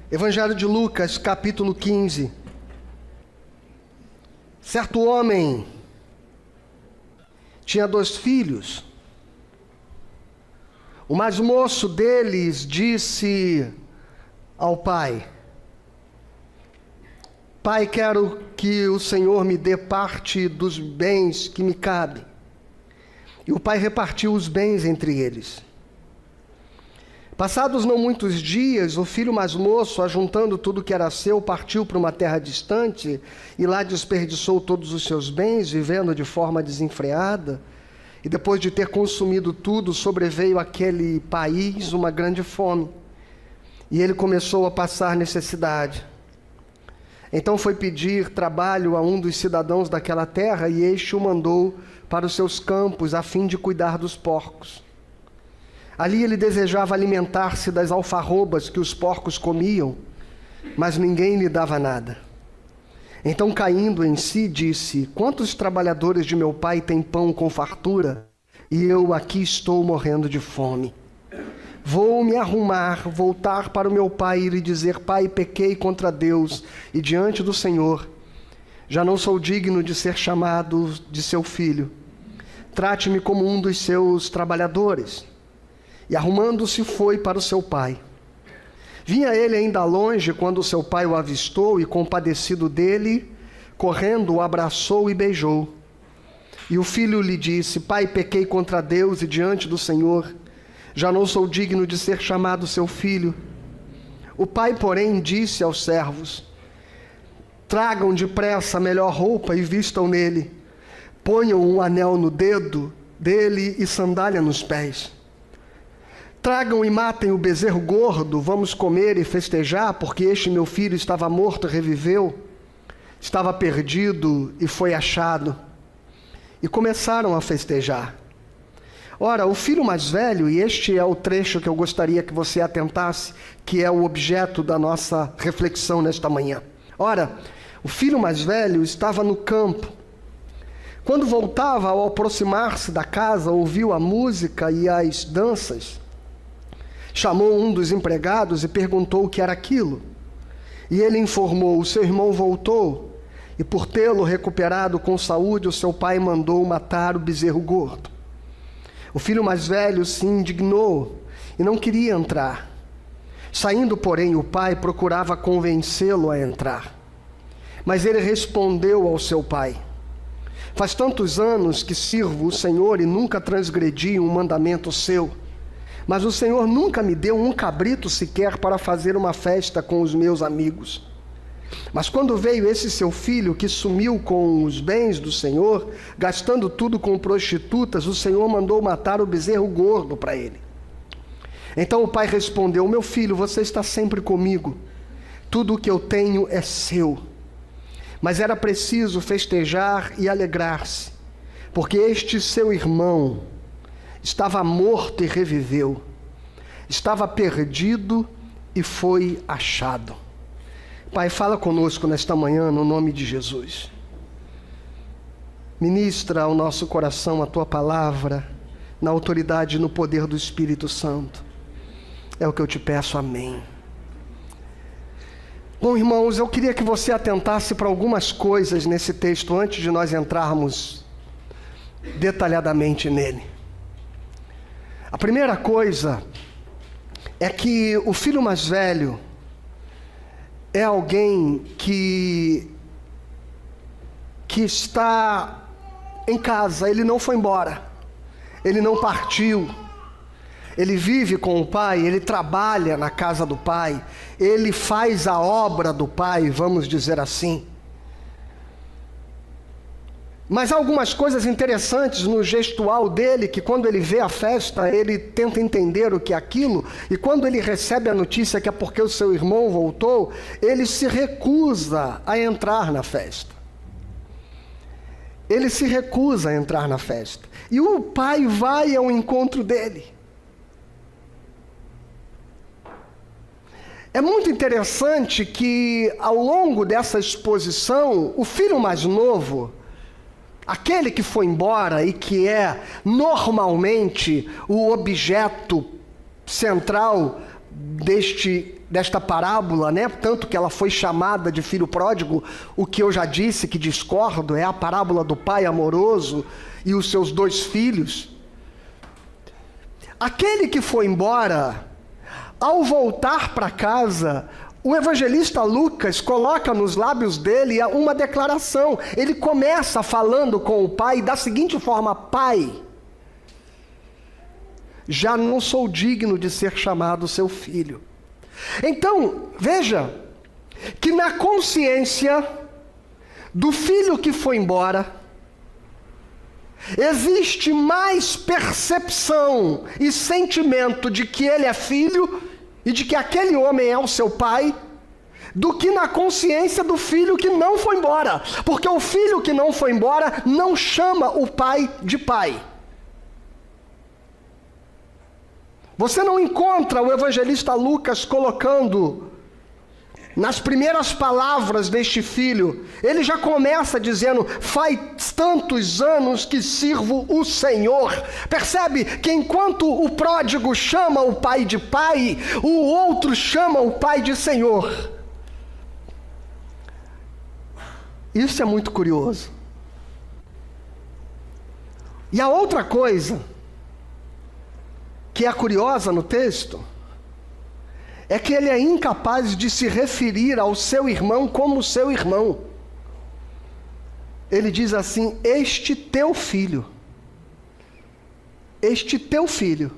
Evangelho de Lucas, capítulo 15. Certo homem tinha 2 filhos. O mais moço deles disse ao pai: Pai, quero que o Senhor me dê parte dos bens que me cabe. E o pai repartiu os bens entre eles. Passados não muitos dias, o filho mais moço, ajuntando tudo que era seu, partiu para uma terra distante e lá desperdiçou todos os seus bens, vivendo de forma desenfreada. E depois de ter consumido tudo, sobreveio àquele país uma grande fome. E ele começou a passar necessidade. Então foi pedir trabalho a um dos cidadãos daquela terra, e este o mandou para os seus campos, a fim de cuidar dos porcos. Ali ele desejava alimentar-se das alfarrobas que os porcos comiam, mas ninguém lhe dava nada. Então, caindo em si, disse: Quantos trabalhadores de meu pai têm pão com fartura, e eu aqui estou morrendo de fome? Vou me arrumar, voltar para o meu pai e lhe dizer: Pai, pequei contra Deus e diante do Senhor. Já não sou digno de ser chamado de seu filho. Trate-me como um dos seus trabalhadores. E arrumando-se foi para o seu pai. Vinha ele ainda longe quando seu pai o avistou e, compadecido dele, correndo, o abraçou e beijou. E o filho lhe disse: Pai, pequei contra Deus e diante do Senhor. Já não sou digno de ser chamado seu filho. O pai, porém, disse aos servos: Tragam depressa a melhor roupa e vistam nele. Ponham um anel no dedo dele e sandália nos pés. Tragam e matem o bezerro gordo, vamos comer e festejar, porque este meu filho estava morto e reviveu, estava perdido e foi achado. E começaram a festejar. Ora, o filho mais velho, e este é o trecho que eu gostaria que você atentasse, que é o objeto da nossa reflexão nesta manhã. Ora, o filho mais velho estava no campo. Quando voltava, ao aproximar-se da casa, ouviu a música e as danças. Chamou um dos empregados e perguntou o que era aquilo. E ele informou: o seu irmão voltou, e por tê-lo recuperado com saúde, o seu pai mandou matar o bezerro gordo. O filho mais velho se indignou e não queria entrar. Saindo, porém, o pai procurava convencê-lo a entrar. Mas ele respondeu ao seu pai: Faz tantos anos que sirvo o Senhor e nunca transgredi um mandamento seu. Mas o Senhor nunca me deu um cabrito sequer para fazer uma festa com os meus amigos. Mas quando veio esse seu filho que sumiu com os bens do Senhor, gastando tudo com prostitutas, o Senhor mandou matar o bezerro gordo para ele. Então o pai respondeu: Meu filho, você está sempre comigo. Tudo o que eu tenho é seu. Mas era preciso festejar e alegrar-se, porque este seu irmão estava morto e reviveu, estava perdido e foi achado. Pai, fala conosco nesta manhã, no nome de Jesus. Ministra ao nosso coração a Tua palavra, na autoridade e no poder do Espírito Santo. É o que eu te peço, amém. Bom, irmãos, eu queria que você atentasse para algumas coisas nesse texto, antes de nós entrarmos detalhadamente nele. A primeira coisa é que o filho mais velho é alguém que está em casa. Ele não foi embora, ele não partiu, ele vive com o pai, ele trabalha na casa do pai, ele faz a obra do pai, vamos dizer assim. Mas há algumas coisas interessantes no gestual dele, que quando ele vê a festa, ele tenta entender o que é aquilo, e quando ele recebe a notícia que é porque o seu irmão voltou, ele se recusa a entrar na festa. Ele se recusa a entrar na festa. E o pai vai ao encontro dele. É muito interessante que, ao longo dessa exposição, o filho mais novo, aquele que foi embora e que é normalmente o objeto central deste desta parábola, né? Tanto que ela foi chamada de filho pródigo, o que eu já disse que discordo, é a parábola do pai amoroso e os seus 2 filhos. Aquele que foi embora, ao voltar para casa, o evangelista Lucas coloca nos lábios dele uma declaração. Ele começa falando com o pai da seguinte forma: Pai, já não sou digno de ser chamado seu filho. Então, veja que na consciência do filho que foi embora, existe mais percepção e sentimento de que ele é filho e de que aquele homem é o seu pai, do que na consciência do filho que não foi embora. Porque o filho que não foi embora não chama o pai de pai. Você não encontra o evangelista Lucas colocando nas primeiras palavras deste filho, ele já começa dizendo: faz tantos anos que sirvo o Senhor. Percebe que enquanto o pródigo chama o pai de pai, o outro chama o pai de Senhor. Isso é muito curioso. E a outra coisa que é curiosa no texto é que ele é incapaz de se referir ao seu irmão como seu irmão. Ele diz assim: este teu filho. Este teu filho.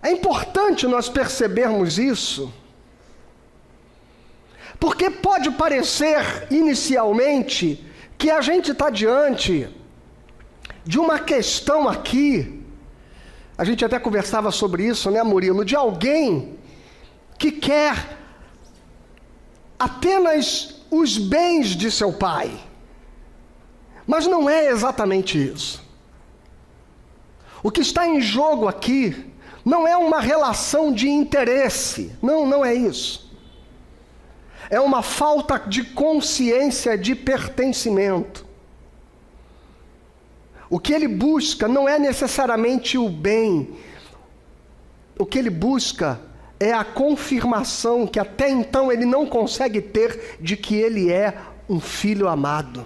É importante nós percebermos isso, porque pode parecer inicialmente que a gente está diante de uma questão aqui. A gente até conversava sobre isso, né, Murilo? De alguém que quer apenas os bens de seu pai. Mas não é exatamente isso. O que está em jogo aqui não é uma relação de interesse. Não é isso. É uma falta de consciência de pertencimento. O que ele busca não é necessariamente o bem. O que ele busca é a confirmação que até então ele não consegue ter de que ele é um filho amado.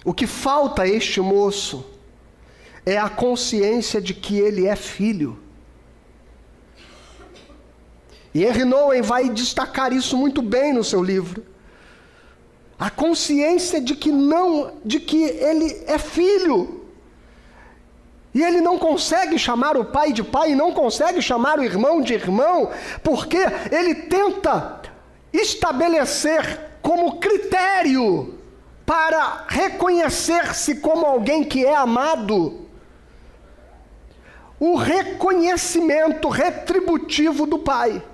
O que falta a este moço é a consciência de que ele é filho. E Henry Nouwen vai destacar isso muito bem no seu livro. A consciência de que ele é filho. E ele não consegue chamar o pai de pai, e não consegue chamar o irmão de irmão, porque ele tenta estabelecer como critério para reconhecer-se como alguém que é amado o reconhecimento retributivo do pai.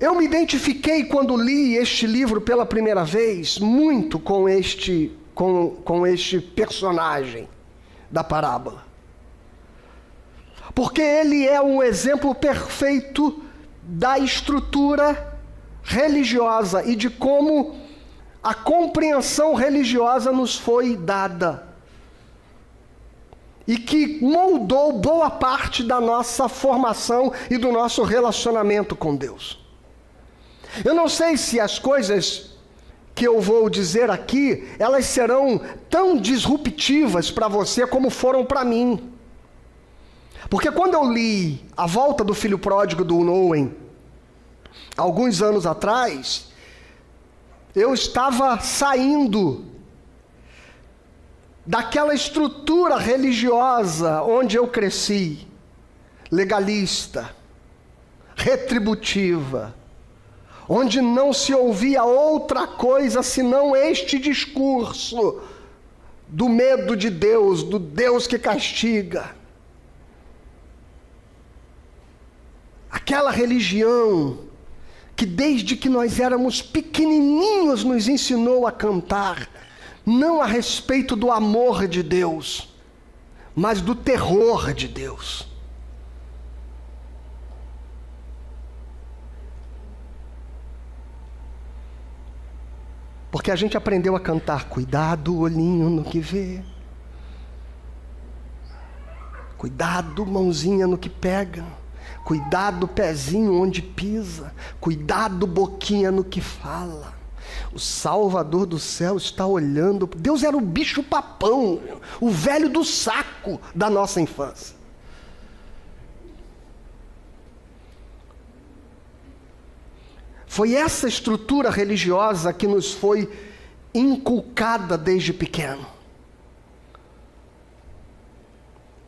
Eu me identifiquei, quando li este livro pela primeira vez, muito com este personagem da parábola. Porque ele é um exemplo perfeito da estrutura religiosa e de como a compreensão religiosa nos foi dada. E que moldou boa parte da nossa formação e do nosso relacionamento com Deus. Eu não sei se as coisas que eu vou dizer aqui, elas serão tão disruptivas para você como foram para mim. Porque quando eu li A Volta do Filho Pródigo do Nouwen, alguns anos atrás, eu estava saindo daquela estrutura religiosa onde eu cresci, legalista, retributiva, onde não se ouvia outra coisa senão este discurso do medo de Deus, do Deus que castiga. Aquela religião que desde que nós éramos pequenininhos nos ensinou a cantar, não a respeito do amor de Deus, mas do terror de Deus. Porque a gente aprendeu a cantar: cuidado, olhinho no que vê. Cuidado, mãozinha no que pega. Cuidado, pezinho onde pisa. Cuidado, boquinha no que fala. O Salvador do céu está olhando. Deus era o bicho papão, o velho do saco da nossa infância. Foi essa estrutura religiosa que nos foi inculcada desde pequeno.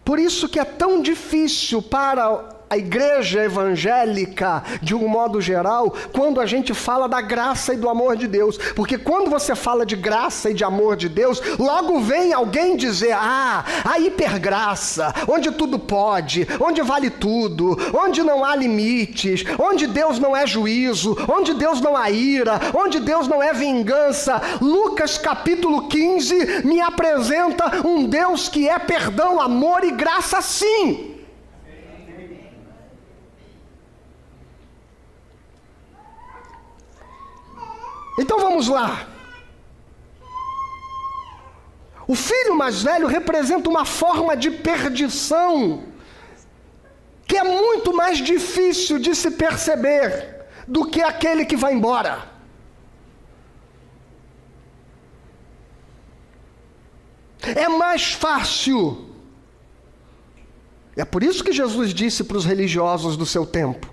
Por isso que é tão difícil para a igreja evangélica, de um modo geral, quando a gente fala da graça e do amor de Deus. Porque quando você fala de graça e de amor de Deus, logo vem alguém dizer: a hipergraça, onde tudo pode, onde vale tudo, onde não há limites, onde Deus não é juízo, onde Deus não há ira, onde Deus não é vingança. Lucas capítulo 15 me apresenta um Deus que é perdão, amor e graça, sim. Então vamos lá. O filho mais velho representa uma forma de perdição que é muito mais difícil de se perceber do que aquele que vai embora. É mais fácil. É por isso que Jesus disse para os religiosos do seu tempo: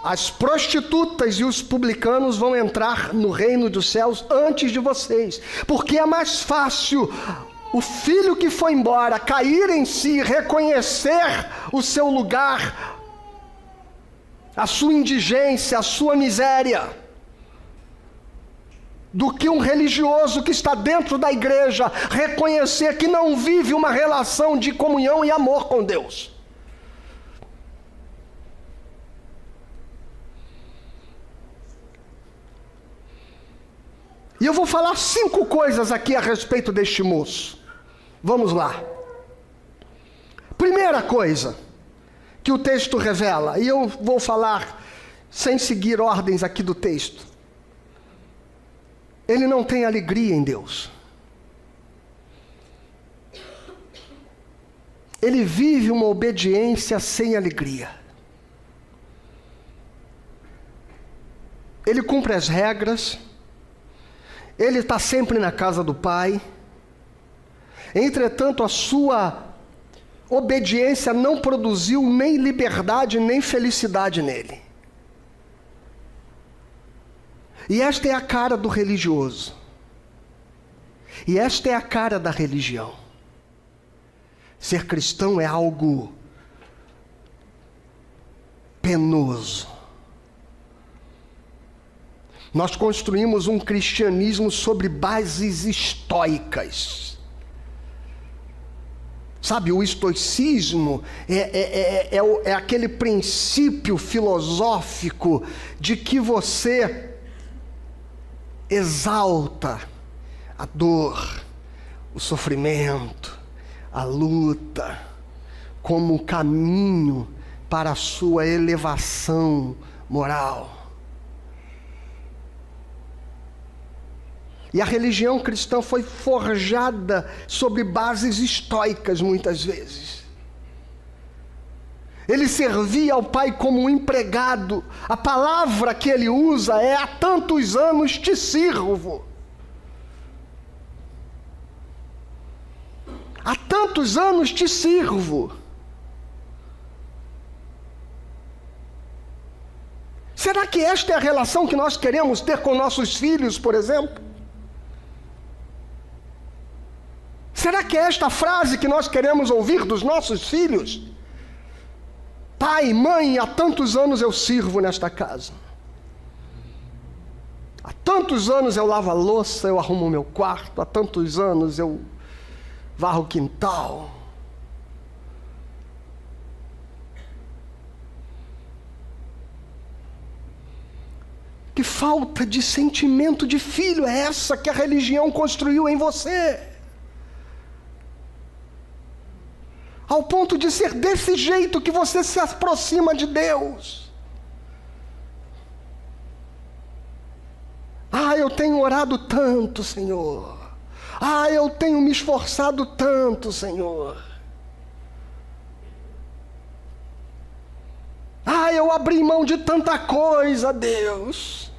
as prostitutas e os publicanos vão entrar no reino dos céus antes de vocês, porque é mais fácil o filho que foi embora cair em si, reconhecer o seu lugar, a sua indigência, a sua miséria, do que um religioso que está dentro da igreja reconhecer que não vive uma relação de comunhão e amor com Deus. E eu vou falar 5 coisas aqui a respeito deste moço. Vamos lá. Primeira coisa que o texto revela, e eu vou falar sem seguir ordens aqui do texto. Ele não tem alegria em Deus. Ele vive uma obediência sem alegria. Ele cumpre as regras. Ele está sempre na casa do Pai. Entretanto, a sua obediência não produziu nem liberdade, nem felicidade nele. E esta é a cara do religioso. E esta é a cara da religião. Ser cristão é algo penoso. Nós construímos um cristianismo sobre bases estoicas. Sabe, o estoicismo é aquele princípio filosófico de que você exalta a dor, o sofrimento, a luta, como um caminho para a sua elevação moral. E a religião cristã foi forjada sobre bases estoicas muitas vezes. Ele servia ao Pai como um empregado. A palavra que ele usa é: há tantos anos te sirvo. Há tantos anos te sirvo. Será que esta é a relação que nós queremos ter com nossos filhos, por exemplo? Será que é esta frase que nós queremos ouvir dos nossos filhos? Pai, mãe, há tantos anos eu sirvo nesta casa. Há tantos anos eu lavo a louça, eu arrumo o meu quarto. Há tantos anos eu varro o quintal. Que falta de sentimento de filho é essa que a religião construiu em você? Ao ponto de ser desse jeito que você se aproxima de Deus. eu tenho orado tanto, Senhor. Ah, eu tenho me esforçado tanto, Senhor. Ah, eu abri mão de tanta coisa, Deus.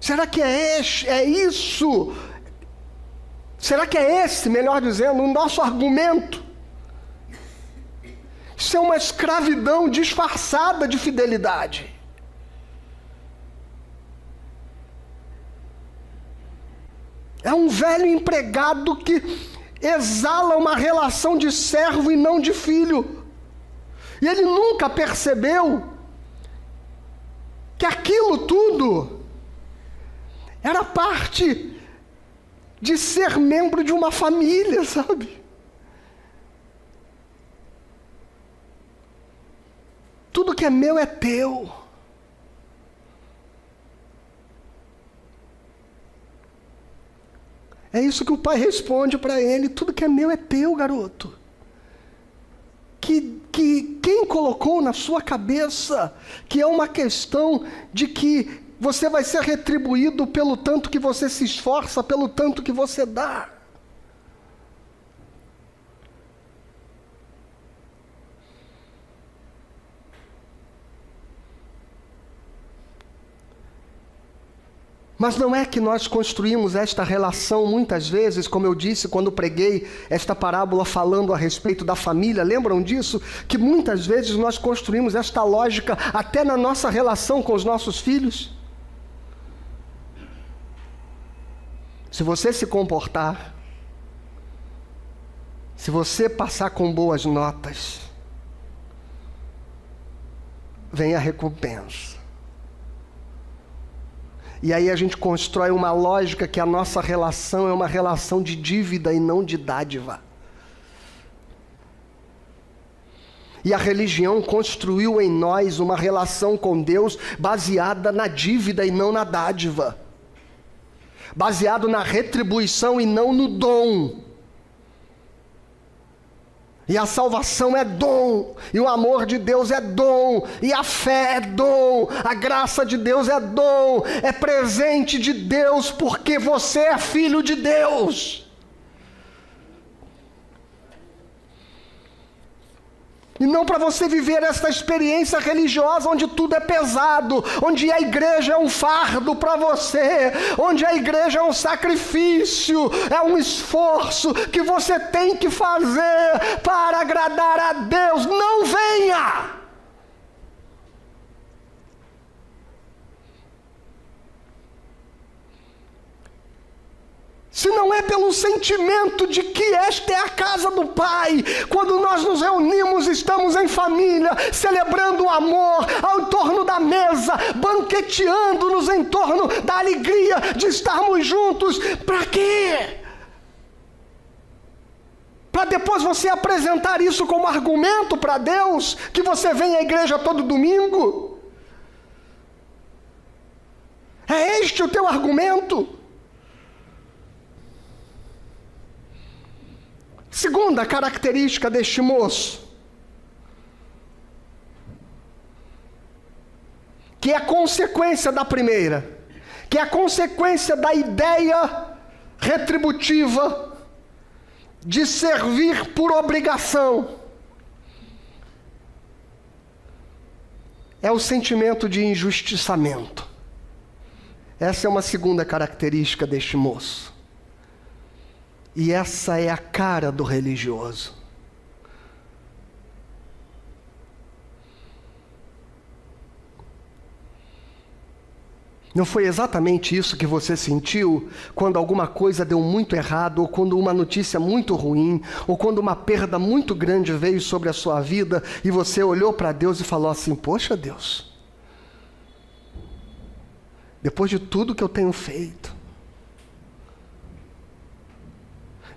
Será que é isso? Será que é esse, melhor dizendo, o nosso argumento? Isso é uma escravidão disfarçada de fidelidade. É um velho empregado que exala uma relação de servo e não de filho. E ele nunca percebeu que aquilo tudo era parte de ser membro de uma família, sabe? Tudo que é meu é teu. É isso que o pai responde para ele: tudo que é meu é teu, garoto. Que quem colocou na sua cabeça que é uma questão de que você vai ser retribuído pelo tanto que você se esforça, pelo tanto que você dá? Mas não é que nós construímos esta relação muitas vezes, como eu disse quando preguei esta parábola falando a respeito da família, lembram disso? Que muitas vezes nós construímos esta lógica até na nossa relação com os nossos filhos. Se você se comportar, se você passar com boas notas, vem a recompensa. E aí a gente constrói uma lógica que a nossa relação é uma relação de dívida e não de dádiva. E a religião construiu em nós uma relação com Deus baseada na dívida e não na dádiva. Baseado na retribuição e não no dom. E a salvação é dom, e o amor de Deus é dom, e a fé é dom, a graça de Deus é dom, é presente de Deus, porque você é filho de Deus. E não para você viver esta experiência religiosa onde tudo é pesado, onde a igreja é um fardo para você, onde a igreja é um sacrifício, é um esforço que você tem que fazer para agradar a Deus. Não venha! Se não é pelo sentimento de que esta é a casa do Pai, quando nós nos reunimos, estamos em família, celebrando o amor, ao torno da mesa, banqueteando-nos em torno da alegria de estarmos juntos. Para quê? Para depois você apresentar isso como argumento para Deus, que você vem à igreja todo domingo? É este o teu argumento? Segunda característica deste moço, que é consequência da primeira, que é a consequência da ideia retributiva de servir por obrigação, é o sentimento de injustiçamento. Essa é uma segunda característica deste moço. E essa é a cara do religioso. Não foi exatamente isso que você sentiu quando alguma coisa deu muito errado, ou quando uma notícia muito ruim, ou quando uma perda muito grande veio sobre a sua vida e você olhou para Deus e falou assim: poxa, Deus, depois de tudo que eu tenho feito,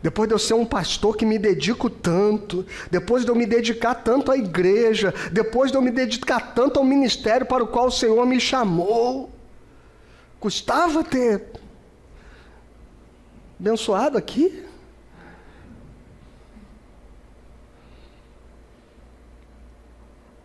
depois de eu ser um pastor que me dedico tanto, depois de eu me dedicar tanto à igreja, depois de eu me dedicar tanto ao ministério para o qual o Senhor me chamou, custava ter abençoado aqui?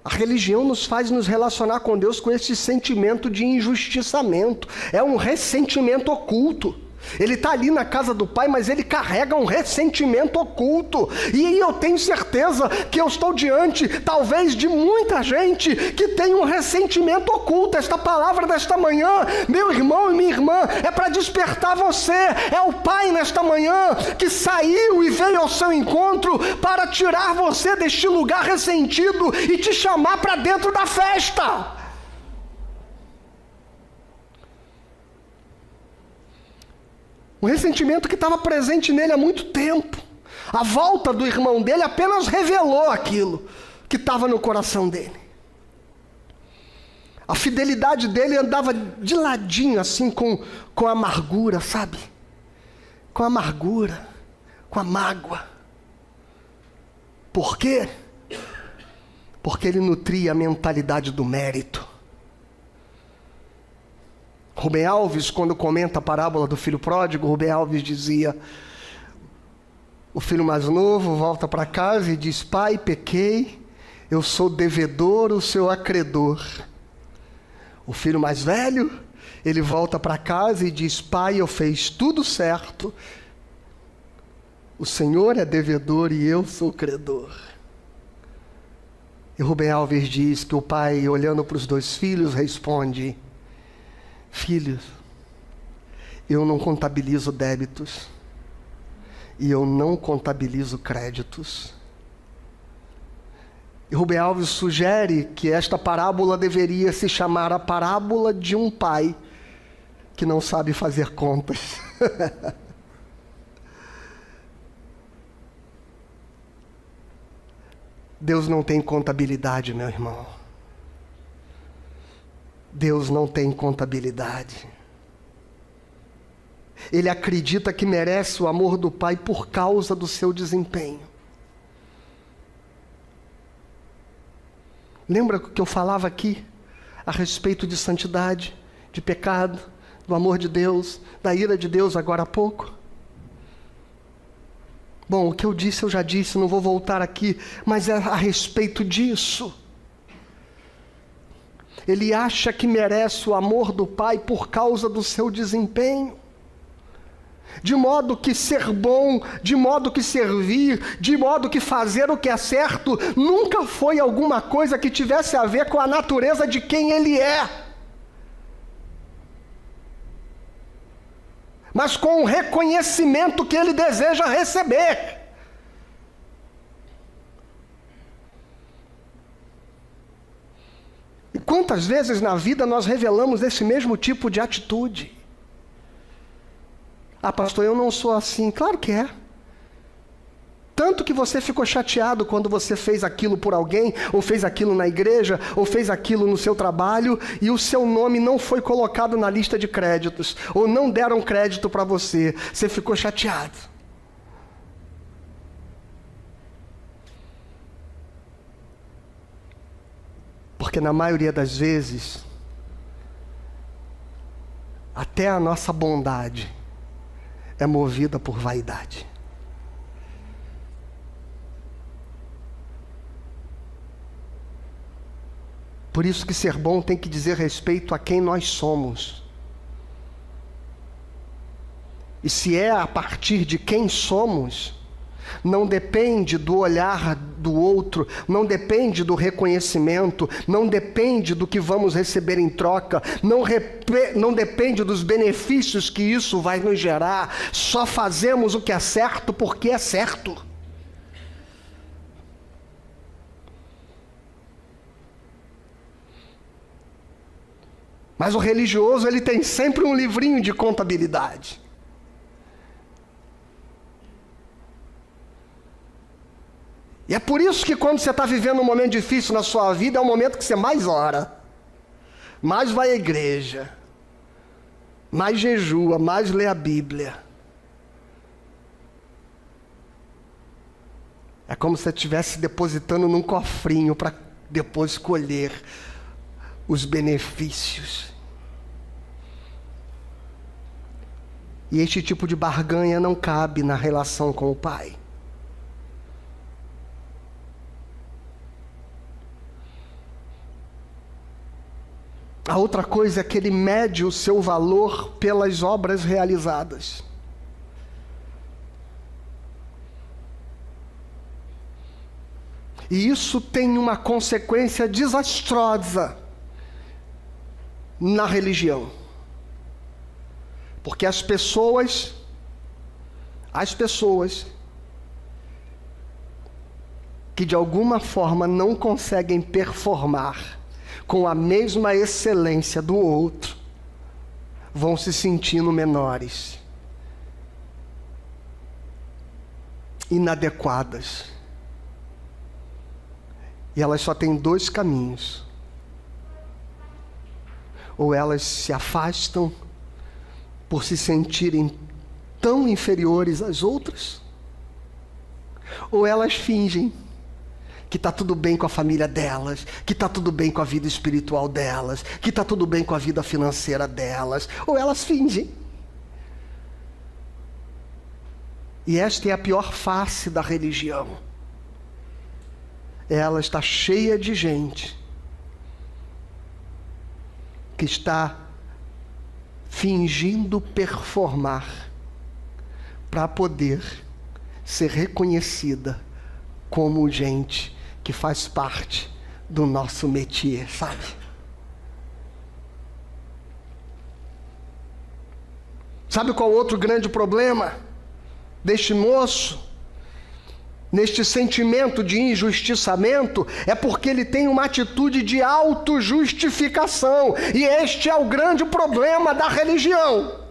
A religião nos faz nos relacionar com Deus com esse sentimento de injustiçamento. É um ressentimento oculto. Ele está ali na casa do Pai, mas ele carrega um ressentimento oculto. E eu tenho certeza que eu estou diante, talvez, de muita gente que tem um ressentimento oculto. Esta palavra desta manhã, meu irmão e minha irmã, é para despertar você. É o Pai nesta manhã que saiu e veio ao seu encontro para tirar você deste lugar ressentido e te chamar para dentro da festa. Um ressentimento que estava presente nele há muito tempo. A volta do irmão dele apenas revelou aquilo que estava no coração dele. A fidelidade dele andava de ladinho, assim, com amargura, sabe? Com amargura, com a mágoa. Por quê? Porque ele nutria a mentalidade do mérito. Rubem Alves, quando comenta a parábola do filho pródigo, Rubem Alves dizia: o filho mais novo volta para casa e diz: pai, pequei, eu sou devedor, o seu acredor. O filho mais velho, ele volta para casa e diz: pai, eu fiz tudo certo, o Senhor é devedor e eu sou credor. E Rubem Alves diz que o pai, olhando para os dois filhos, responde: filhos, eu não contabilizo débitos e eu não contabilizo créditos. E Rubem Alves sugere que esta parábola deveria se chamar a parábola de um pai que não sabe fazer contas. Deus não tem contabilidade, meu irmão. Deus não tem contabilidade. Ele acredita que merece o amor do Pai por causa do seu desempenho. Lembra que eu falava aqui a respeito de santidade, de pecado, do amor de Deus, da ira de Deus agora há pouco? Bom, o que eu disse, eu já disse, não vou voltar aqui, mas é a respeito disso. Ele acha que merece o amor do Pai por causa do seu desempenho. De modo que ser bom, de modo que servir, de modo que fazer o que é certo, nunca foi alguma coisa que tivesse a ver com a natureza de quem ele é. Mas com o reconhecimento que ele deseja receber. E quantas vezes na vida nós revelamos esse mesmo tipo de atitude? Ah, pastor, eu não sou assim. Claro que é. Tanto que você ficou chateado quando você fez aquilo por alguém, ou fez aquilo na igreja, ou fez aquilo no seu trabalho, e o seu nome não foi colocado na lista de créditos, ou não deram crédito para você. Você ficou chateado. Porque na maioria das vezes, até a nossa bondade é movida por vaidade. Por isso que ser bom tem que dizer respeito a quem nós somos. E se é a partir de quem somos, não depende do olhar do outro, não depende do reconhecimento, não depende do que vamos receber em troca, não depende dos benefícios que isso vai nos gerar. Só fazemos o que é certo porque é certo. Mas o religioso, ele tem sempre um livrinho de contabilidade. E é por isso que quando você está vivendo um momento difícil na sua vida, é o momento que você mais ora, mais vai à igreja, mais jejua, mais lê a Bíblia. É como se você estivesse depositando num cofrinho para depois colher os benefícios. E este tipo de barganha não cabe na relação com o Pai. A outra coisa é que ele mede o seu valor pelas obras realizadas. E isso tem uma consequência desastrosa na religião. Porque as pessoas que de alguma forma não conseguem performar com a mesma excelência do outro, vão se sentindo menores, inadequadas. E elas só têm dois caminhos: ou elas se afastam por se sentirem tão inferiores às outras, ou elas fingem que está tudo bem com a família delas, que está tudo bem com a vida espiritual delas, que está tudo bem com a vida financeira delas, ou elas fingem. E esta é a pior face da religião. Ela está cheia de gente que está fingindo performar para poder ser reconhecida como gente que faz parte do nosso métier, sabe? Sabe qual outro grande problema deste moço? Neste sentimento de injustiçamento, é porque ele tem uma atitude de autojustificação. E este é o grande problema da religião.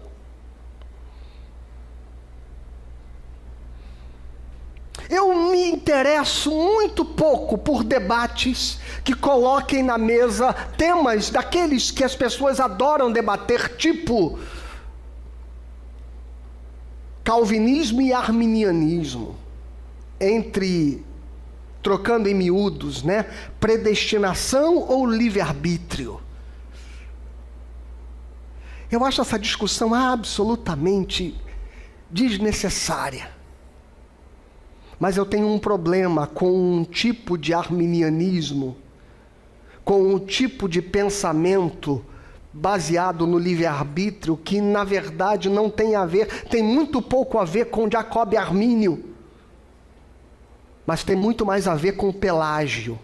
Eu me interesso muito pouco por debates que coloquem na mesa temas daqueles que as pessoas adoram debater, tipo calvinismo e arminianismo. Trocando em miúdos, né? Predestinação ou livre-arbítrio. Eu acho essa discussão absolutamente desnecessária. Mas eu tenho um problema com um tipo de arminianismo, com um tipo de pensamento baseado no livre-arbítrio que, na verdade, não tem a ver, tem muito pouco a ver com Jacob Armínio, mas tem muito mais a ver com Pelágio.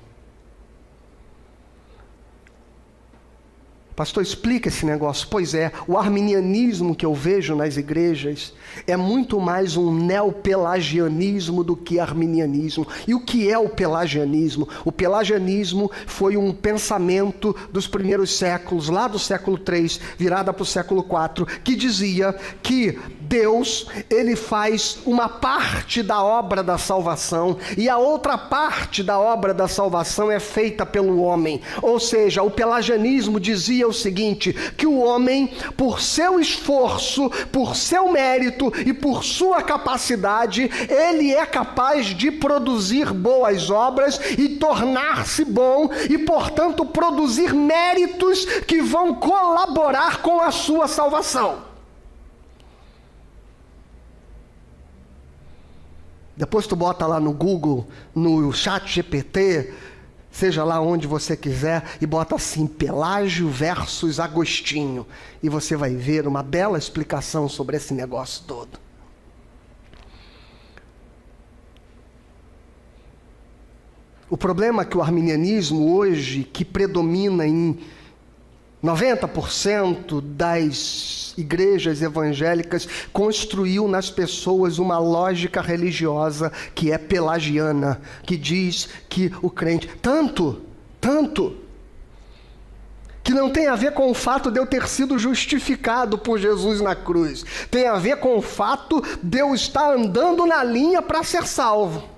Pastor, explica esse negócio. Pois é, o arminianismo que eu vejo nas igrejas é muito mais um neopelagianismo do que arminianismo. E o que é o pelagianismo? O pelagianismo foi um pensamento dos primeiros séculos, lá do século III, virada para o século IV, que dizia que Deus, ele faz uma parte da obra da salvação e a outra parte da obra da salvação é feita pelo homem. Ou seja, o pelagianismo dizia o seguinte, que o homem, por seu esforço, por seu mérito e por sua capacidade, ele é capaz de produzir boas obras e tornar-se bom e, portanto, produzir méritos que vão colaborar com a sua salvação. Depois tu bota lá no Google, no ChatGPT, seja lá onde você quiser, e bota assim, Pelágio versus Agostinho. E você vai ver uma bela explicação sobre esse negócio todo. O problema é que o arminianismo hoje, que predomina em 90% das igrejas evangélicas, construiu nas pessoas uma lógica religiosa que é pelagiana, que diz que o crente... Tanto, que não tem a ver com o fato de eu ter sido justificado por Jesus na cruz. Tem a ver com o fato de eu estar andando na linha para ser salvo.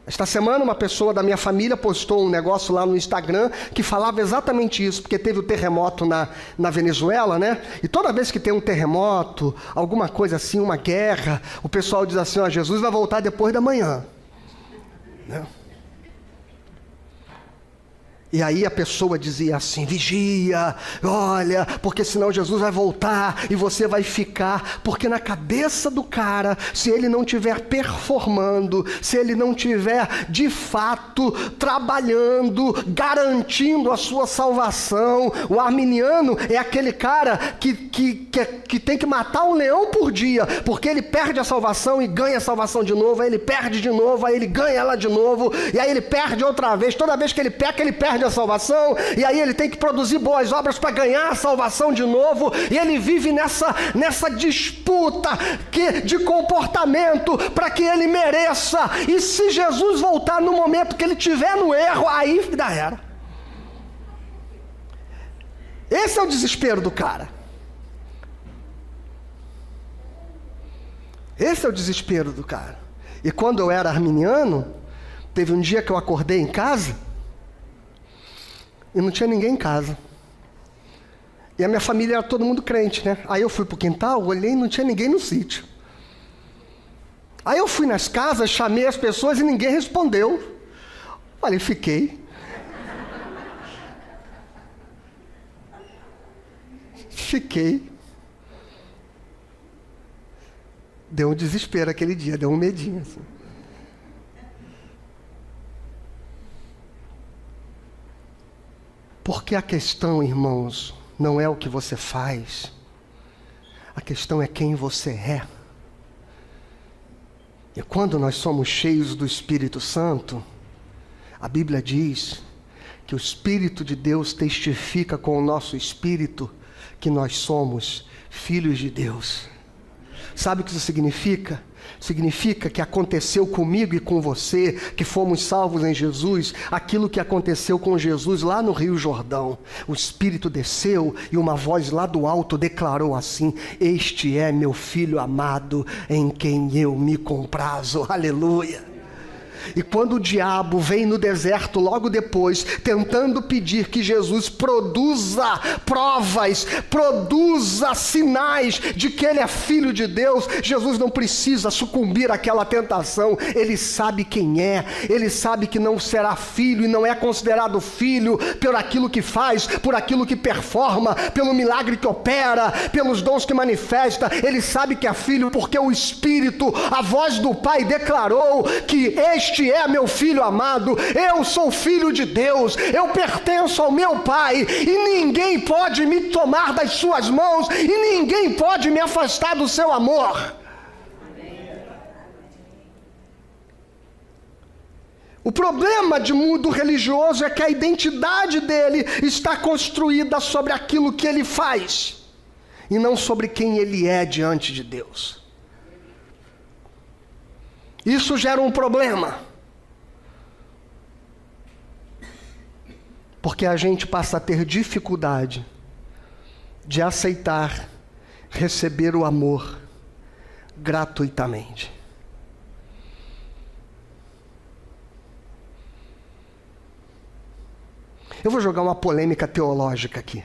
Esta semana uma pessoa da minha família postou um negócio lá no Instagram que falava exatamente isso, porque teve o terremoto na Venezuela, né? E toda vez que tem um terremoto, alguma coisa assim, uma guerra, o pessoal diz assim, ó, Jesus vai voltar depois da manhã. Né? E aí a pessoa dizia assim: vigia, olha, porque senão Jesus vai voltar e você vai ficar. Porque na cabeça do cara, se ele não estiver performando, se ele não estiver de fato trabalhando, garantindo a sua salvação, o arminiano é aquele cara que tem que matar um leão por dia, porque ele perde a salvação e ganha a salvação de novo, aí ele perde de novo, aí ele ganha ela de novo, e aí ele perde outra vez. Toda vez que ele peca, ele perde a salvação, e aí ele tem que produzir boas obras para ganhar a salvação de novo, e ele vive nessa disputa de comportamento para que ele mereça. E se Jesus voltar no momento que ele estiver no erro, aí já era. Esse é o desespero do cara. Esse é o desespero do cara. E quando eu era arminiano, teve um dia que eu acordei em casa e não tinha ninguém em casa. E a minha família era todo mundo crente, né? Aí eu fui pro quintal, olhei e não tinha ninguém no sítio. Aí eu fui nas casas, chamei as pessoas e ninguém respondeu. Olha, fiquei. Deu um desespero aquele dia, deu um medinho assim. Porque a questão, irmãos, não é o que você faz. A questão é quem você é. E quando nós somos cheios do Espírito Santo, a Bíblia diz que o Espírito de Deus testifica com o nosso espírito que nós somos filhos de Deus. Sabe o que isso significa? Significa que aconteceu comigo e com você, que fomos salvos em Jesus, aquilo que aconteceu com Jesus lá no Rio Jordão. O Espírito desceu e uma voz lá do alto declarou assim: este é meu filho amado, em quem eu me comprazo. Aleluia! E quando o diabo vem no deserto logo depois, tentando pedir que Jesus produza provas, produza sinais de que ele é filho de Deus, Jesus não precisa sucumbir àquela tentação. Ele sabe quem é, ele sabe que não será filho e não é considerado filho por aquilo que faz, por aquilo que performa, pelo milagre que opera, pelos dons que manifesta. Ele sabe que é filho porque o Espírito, a voz do Pai declarou que este é meu filho amado, eu sou filho de Deus, eu pertenço ao meu Pai, e ninguém pode me tomar das suas mãos, e ninguém pode me afastar do seu amor. O problema do mundo religioso é que a identidade dele está construída sobre aquilo que ele faz, e não sobre quem ele é diante de Deus. Isso gera um problema. Porque a gente passa a ter dificuldade de aceitar receber o amor gratuitamente. Eu vou jogar uma polêmica teológica aqui.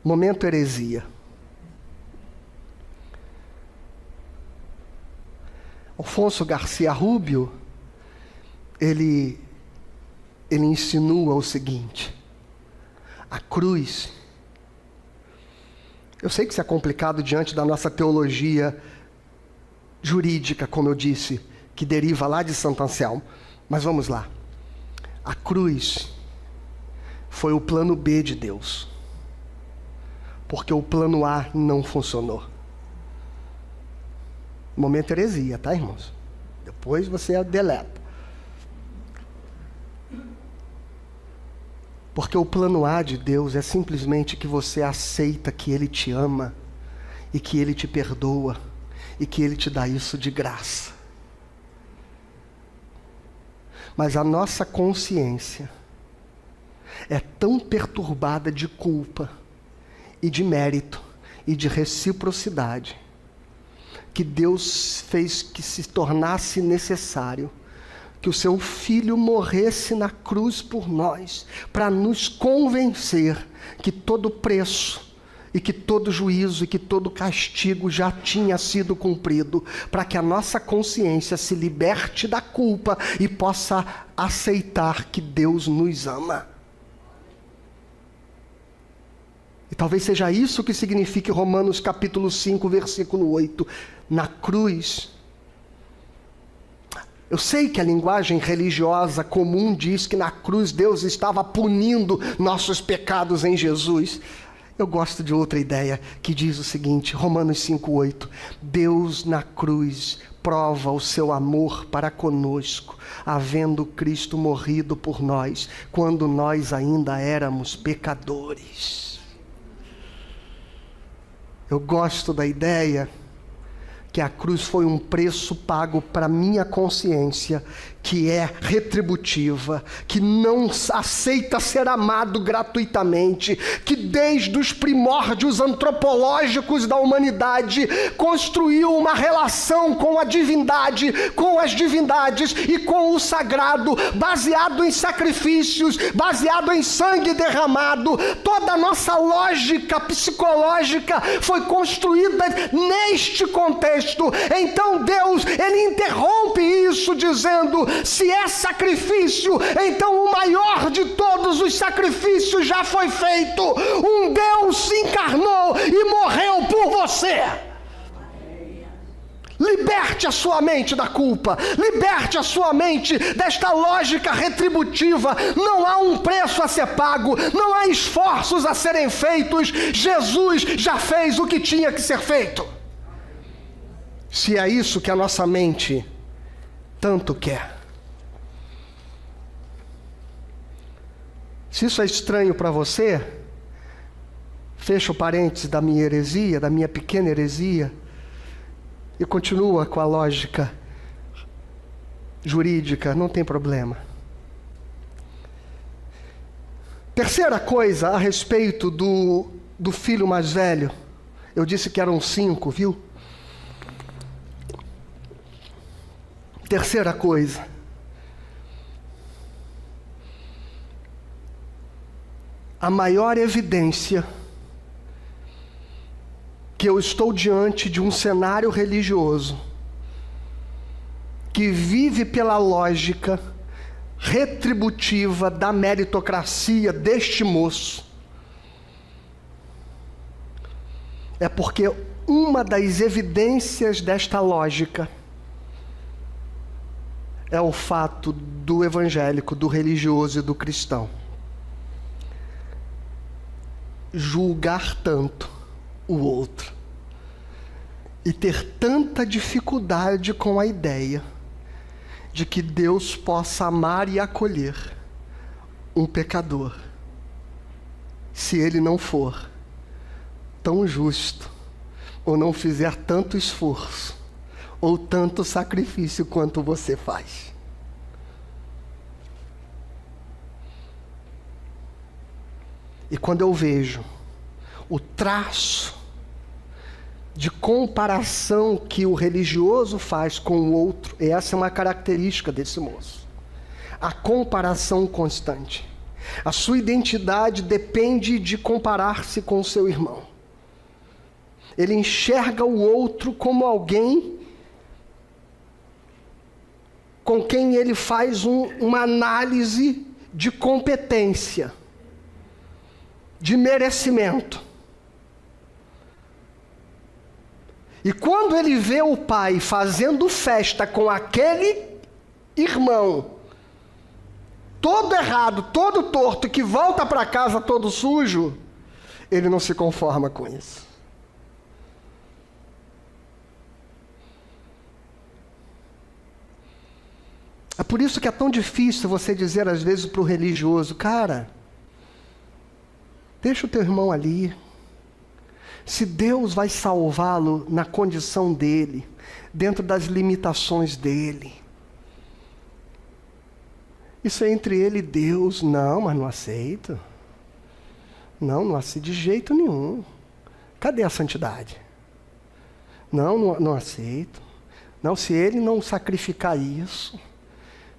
Momento heresia. Alfonso Garcia Rubio, ele insinua o seguinte: a cruz, eu sei que isso é complicado diante da nossa teologia jurídica, como eu disse, que deriva lá de Santo Anselmo, mas vamos lá. A cruz foi o plano B de Deus, porque o plano A não funcionou. Momento heresia, tá, irmãos? Depois você deleta. Porque o plano A de Deus é simplesmente que você aceita que Ele te ama, e que Ele te perdoa, e que Ele te dá isso de graça. Mas a nossa consciência é tão perturbada de culpa, e de mérito, e de reciprocidade, que Deus fez que se tornasse necessário que o seu Filho morresse na cruz por nós, para nos convencer que todo preço e que todo juízo e que todo castigo já tinha sido cumprido, para que a nossa consciência se liberte da culpa e possa aceitar que Deus nos ama. E talvez seja isso que signifique Romanos capítulo 5, versículo 8. Na cruz, eu sei que a linguagem religiosa comum diz que na cruz Deus estava punindo nossos pecados em Jesus. Eu gosto de outra ideia que diz o seguinte, Romanos 5:8. Deus na cruz prova o seu amor para conosco, havendo Cristo morrido por nós, quando nós ainda éramos pecadores. Eu gosto da ideia que a cruz foi um preço pago para minha consciência, que é retributiva, que não aceita ser amado gratuitamente, que desde os primórdios antropológicos da humanidade construiu uma relação com a divindade, com as divindades e com o sagrado, baseado em sacrifícios, baseado em sangue derramado. Toda a nossa lógica psicológica foi construída neste contexto. Então Deus, Ele interrompe isso dizendo, se é sacrifício, então o maior de todos os sacrifícios já foi feito. Um Deus se encarnou e morreu por você. Liberte a sua mente da culpa, liberte a sua mente desta lógica retributiva. Não há um preço a ser pago, não há esforços a serem feitos. Jesus já fez o que tinha que ser feito. Se é isso que a nossa mente tanto quer. Se isso é estranho para você, fecha o parênteses da minha heresia, da minha pequena heresia, e continua com a lógica jurídica, não tem problema. Terceira coisa a respeito do filho mais velho. Eu disse que eram 5, viu? Terceira coisa. A maior evidência que eu estou diante de um cenário religioso que vive pela lógica retributiva da meritocracia deste moço, é porque uma das evidências desta lógica é o fato do evangélico, do religioso e do cristão julgar tanto o outro e ter tanta dificuldade com a ideia de que Deus possa amar e acolher um pecador, se ele não for tão justo, ou não fizer tanto esforço, ou tanto sacrifício quanto você faz. E quando eu vejo o traço de comparação que o religioso faz com o outro, e essa é uma característica desse moço, a comparação constante. A sua identidade depende de comparar-se com o seu irmão. Ele enxerga o outro como alguém com quem ele faz uma análise de competência, de merecimento. E quando ele vê o pai fazendo festa com aquele irmão, todo errado, todo torto, que volta para casa todo sujo, ele não se conforma com isso. É por isso que é tão difícil você dizer às vezes para o religioso, cara, deixa o teu irmão ali. Se Deus vai salvá-lo na condição dele, dentro das limitações dele, isso é entre ele e Deus. Não, mas não aceito. Não aceito de jeito nenhum. Cadê a santidade? Não aceito. Não, se ele não sacrificar isso,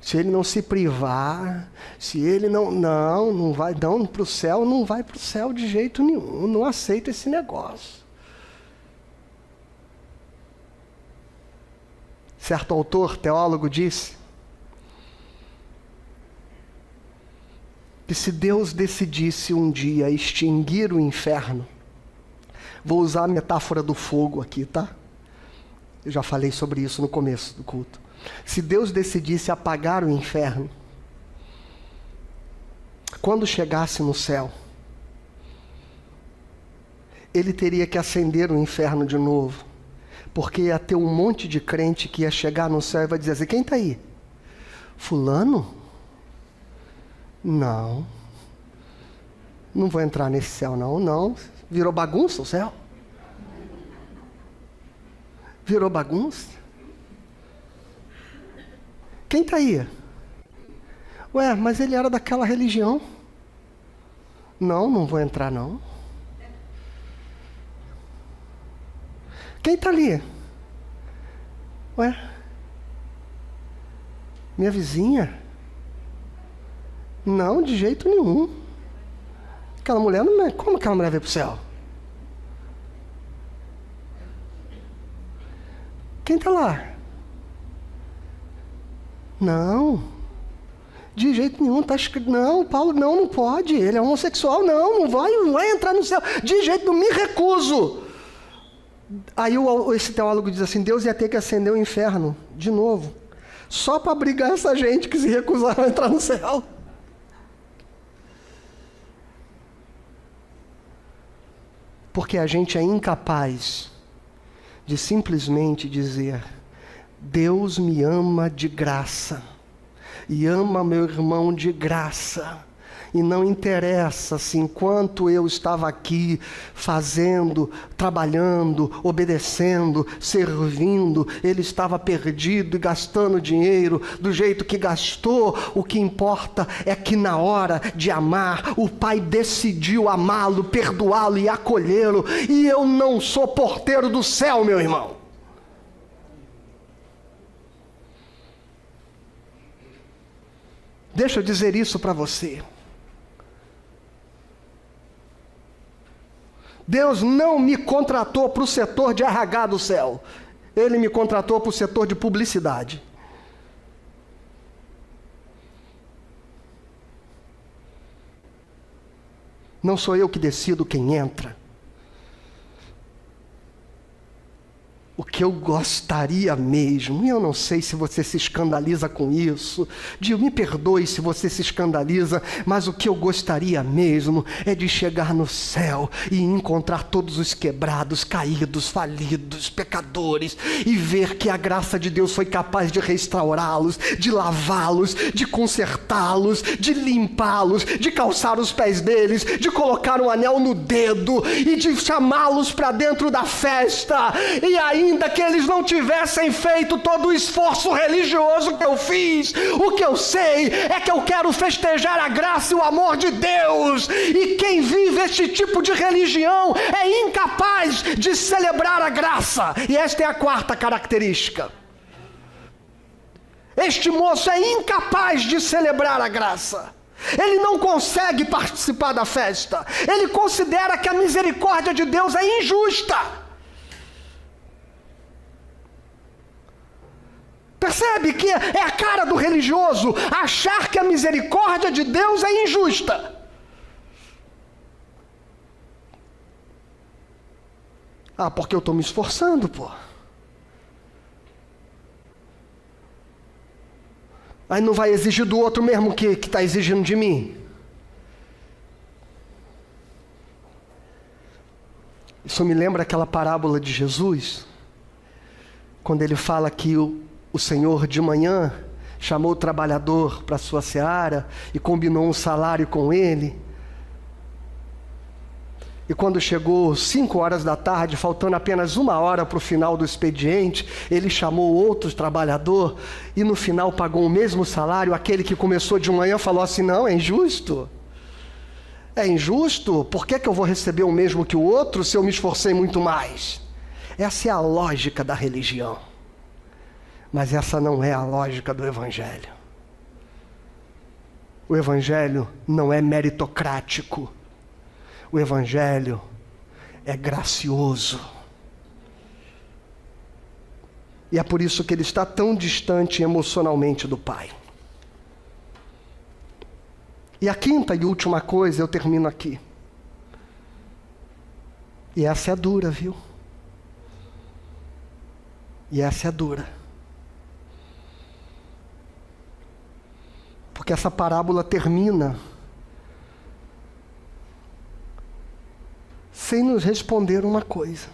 Se ele não se privar, se ele não vai para o céu, não vai para o céu de jeito nenhum. Não aceita esse negócio. Certo autor, teólogo, disse que se Deus decidisse um dia extinguir o inferno, vou usar a metáfora do fogo aqui, tá? Eu já falei sobre isso no começo do culto. Se Deus decidisse apagar o inferno, quando chegasse no céu, ele teria que acender o inferno de novo, porque ia ter um monte de crente que ia chegar no céu e vai dizer assim: quem está aí? Fulano? Não vou entrar nesse céu não. Virou bagunça o céu? Virou bagunça? Quem está aí? Ué, mas ele era daquela religião. Não vou entrar não. Quem está ali? Ué, minha vizinha? Não, de jeito nenhum. Aquela mulher não. Como aquela mulher veio para o céu? Quem está lá? Não, de jeito nenhum, está escrito, não, Paulo, não pode, ele é homossexual, não vai entrar no céu, de jeito nenhum, me recuso. Aí esse teólogo diz assim: Deus ia ter que acender o inferno, de novo, só para abrigar essa gente que se recusaram a entrar no céu. Porque a gente é incapaz de simplesmente dizer: Deus me ama de graça, e ama meu irmão de graça, e não interessa se enquanto eu estava aqui fazendo, trabalhando, obedecendo, servindo, ele estava perdido e gastando dinheiro do jeito que gastou. O que importa é que na hora de amar, o Pai decidiu amá-lo, perdoá-lo e acolhê-lo, e eu não sou porteiro do céu, meu irmão. Deixa eu dizer isso para você. Deus não me contratou para o setor de RH do céu. Ele me contratou para o setor de publicidade. Não sou eu que decido quem entra. O que eu gostaria mesmo, e eu não sei se você se escandaliza com isso, me perdoe se você se escandaliza, mas o que eu gostaria mesmo é de chegar no céu e encontrar todos os quebrados, caídos, falidos, pecadores, e ver que a graça de Deus foi capaz de restaurá-los, de lavá-los, de consertá-los, de limpá-los, de calçar os pés deles, de colocar um anel no dedo e de chamá-los para dentro da festa. E ainda que eles não tivessem feito todo o esforço religioso que eu fiz, o que eu sei é que eu quero festejar a graça e o amor de Deus, e quem vive este tipo de religião é incapaz de celebrar a graça. E esta é a quarta característica: este moço é incapaz de celebrar a graça. Ele não consegue participar da festa. Ele considera que a misericórdia de Deus é injusta. Percebe que é a cara do religioso achar que a misericórdia de Deus é injusta. Porque eu estou me esforçando, pô. Aí não vai exigir do outro mesmo que está exigindo de mim. Isso me lembra aquela parábola de Jesus, quando ele fala que o Senhor de manhã chamou o trabalhador para a sua seara e combinou um salário com ele. E quando chegou 5 horas da tarde, faltando apenas 1 hora para o final do expediente, ele chamou outro trabalhador e no final pagou o mesmo salário. Aquele que começou de manhã falou assim: não, é injusto. É injusto? Por que eu vou receber o mesmo que o outro se eu me esforcei muito mais? Essa é a lógica da religião. Mas essa não é a lógica do Evangelho. O Evangelho não é meritocrático. O Evangelho é gracioso. E é por isso que ele está tão distante emocionalmente do Pai. E a quinta e última coisa, eu termino aqui. E essa é dura, viu? E essa é dura. Porque essa parábola termina sem nos responder uma coisa.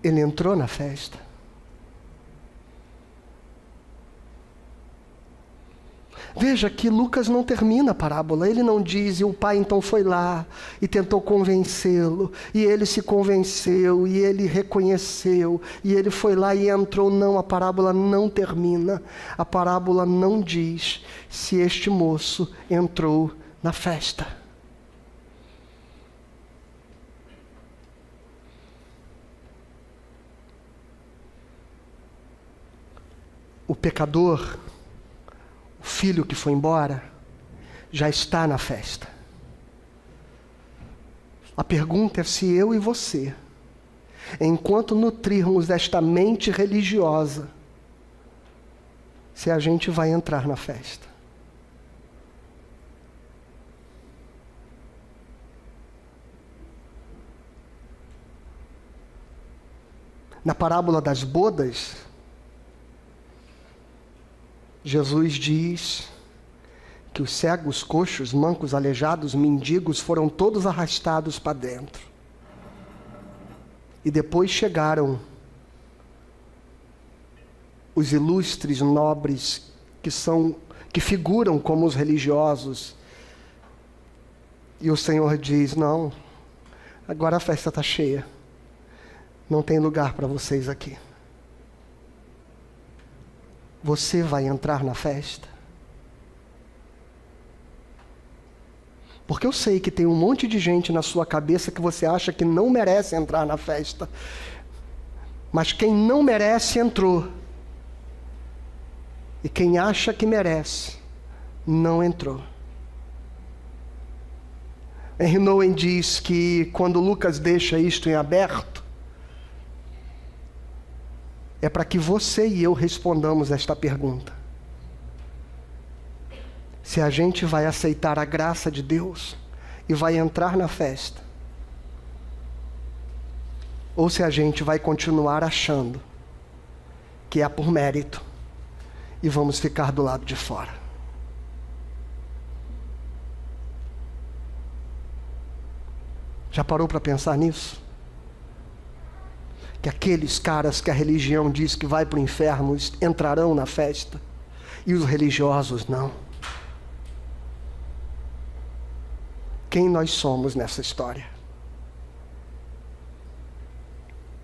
Ele entrou na festa. Veja que Lucas não termina a parábola. Ele não diz, e o pai então foi lá e tentou convencê-lo, e ele se convenceu, e ele reconheceu, e ele foi lá e entrou. Não, a parábola não termina. A parábola não diz se este moço entrou na festa. O pecador, o filho que foi embora, já está na festa. A pergunta é se eu e você, enquanto nutrirmos esta mente religiosa, se a gente vai entrar na festa. Na parábola das bodas, Jesus diz que os cegos, coxos, mancos, aleijados, mendigos foram todos arrastados para dentro. E depois chegaram os ilustres nobres que figuram como os religiosos. E o Senhor diz: não, agora a festa está cheia. Não tem lugar para vocês aqui. Você vai entrar na festa? Porque eu sei que tem um monte de gente na sua cabeça que você acha que não merece entrar na festa. Mas quem não merece, entrou. E quem acha que merece, não entrou. Henry Nouwen diz que quando Lucas deixa isto em aberto, é para que você e eu respondamos esta pergunta. Se a gente vai aceitar a graça de Deus e vai entrar na festa, ou se a gente vai continuar achando que é por mérito e vamos ficar do lado de fora. Já parou para pensar nisso? Que aqueles caras que a religião diz que vai para o inferno entrarão na festa, e os religiosos não. Quem nós somos nessa história?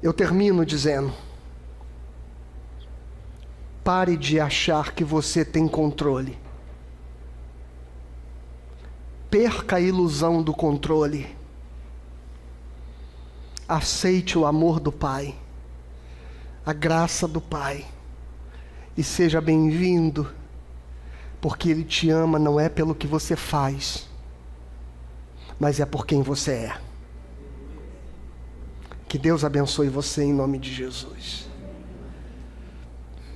Eu termino dizendo: pare de achar que você tem controle. Perca a ilusão do controle. Aceite o amor do Pai, a graça do Pai, e seja bem-vindo, porque Ele te ama não é pelo que você faz, mas é por quem você é. Que Deus abençoe você em nome de Jesus.